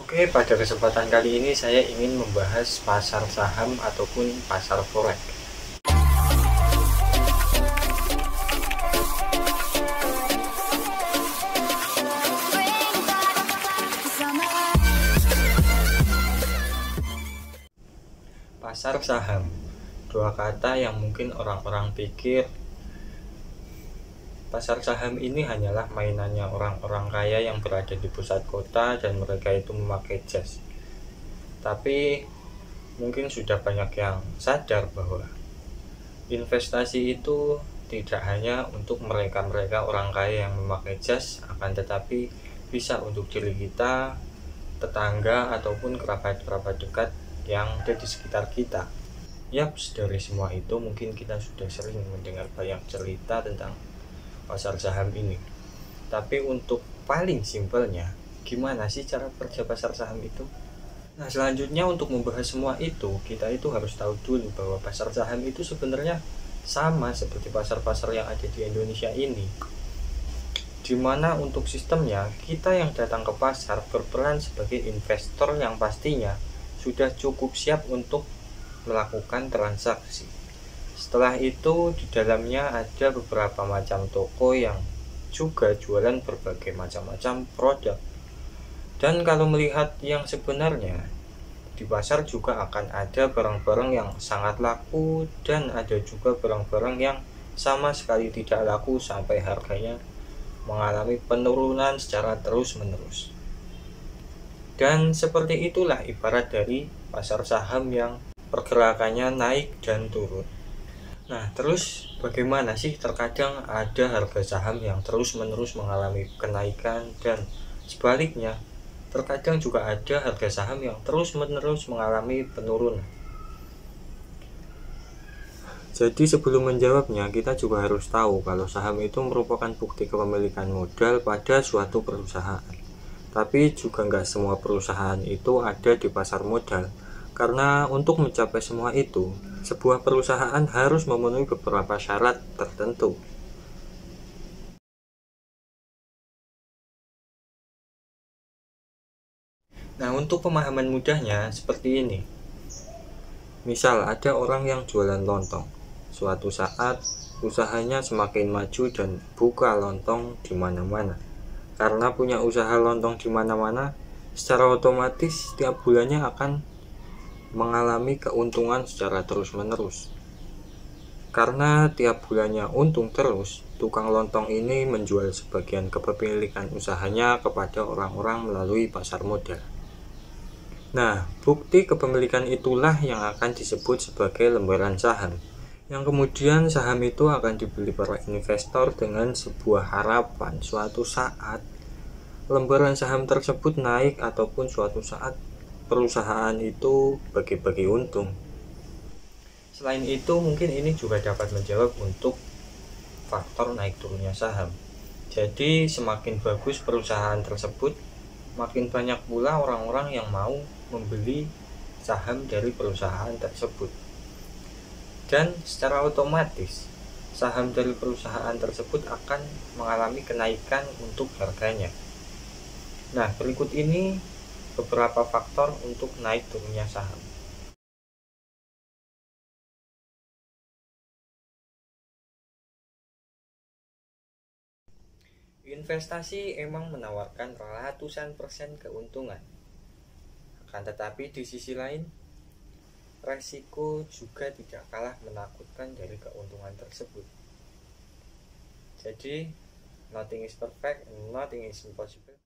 Oke, pada kesempatan kali ini saya ingin membahas pasar saham ataupun pasar forex. Pasar saham, dua kata yang mungkin orang-orang pikir pasar saham ini hanyalah mainannya orang-orang kaya yang berada di pusat kota dan mereka itu memakai jas. Tapi mungkin sudah banyak yang sadar bahwa investasi itu tidak hanya untuk mereka-mereka orang kaya yang memakai jas, akan tetapi bisa untuk diri kita, tetangga, ataupun kerabat-kerabat dekat yang ada di sekitar kita. Yaps, dari semua itu mungkin kita sudah sering mendengar banyak cerita tentang pasar saham ini. Tapi untuk paling simpelnya, gimana sih cara kerja pasar saham itu? Nah, selanjutnya untuk membahas semua itu, kita itu harus tahu dulu bahwa pasar saham itu sebenarnya sama seperti pasar-pasar yang ada di Indonesia ini. Dimana untuk sistemnya, kita yang datang ke pasar berperan sebagai investor yang pastinya sudah cukup siap untuk melakukan transaksi. Setelah itu, di dalamnya ada beberapa macam toko yang juga jualan berbagai macam-macam produk. Dan kalau melihat yang sebenarnya, di pasar juga akan ada barang-barang yang sangat laku dan ada juga barang-barang yang sama sekali tidak laku sampai harganya mengalami penurunan secara terus-menerus. Dan seperti itulah ibarat dari pasar saham yang pergerakannya naik dan turun. Nah, terus bagaimana sih terkadang ada harga saham yang terus-menerus mengalami kenaikan dan sebaliknya terkadang juga ada harga saham yang terus-menerus mengalami penurunan. Jadi sebelum menjawabnya, kita juga harus tahu kalau saham itu merupakan bukti kepemilikan modal pada suatu perusahaan. Tapi juga nggak semua perusahaan itu ada di pasar modal. Karena untuk mencapai semua itu, sebuah perusahaan harus memenuhi beberapa syarat tertentu. Nah, untuk pemahaman mudahnya seperti ini. Misal ada orang yang jualan lontong. Suatu saat usahanya semakin maju dan buka lontong di mana-mana. Karena punya usaha lontong di mana-mana, secara otomatis setiap bulannya akan mengalami keuntungan secara terus-menerus. Karena tiap bulannya untung terus, tukang lontong ini menjual sebagian kepemilikan usahanya kepada orang-orang melalui pasar modal. Nah, bukti kepemilikan itulah yang akan disebut sebagai lembaran saham, yang kemudian saham itu akan dibeli para investor dengan sebuah harapan suatu saat lembaran saham tersebut naik ataupun suatu saat perusahaan itu bagi-bagi untung. Selain itu, mungkin ini juga dapat menjawab untuk faktor naik turunnya saham. Jadi semakin bagus perusahaan tersebut, makin banyak pula orang-orang yang mau membeli saham dari perusahaan tersebut. Dan secara otomatis saham dari perusahaan tersebut akan mengalami kenaikan untuk harganya. Nah, berikut ini beberapa faktor untuk naik turunnya saham. Investasi emang menawarkan ratusan persen keuntungan. Akan tetapi di sisi lain, resiko juga tidak kalah menakutkan dari keuntungan tersebut. Jadi, nothing is perfect and nothing is impossible.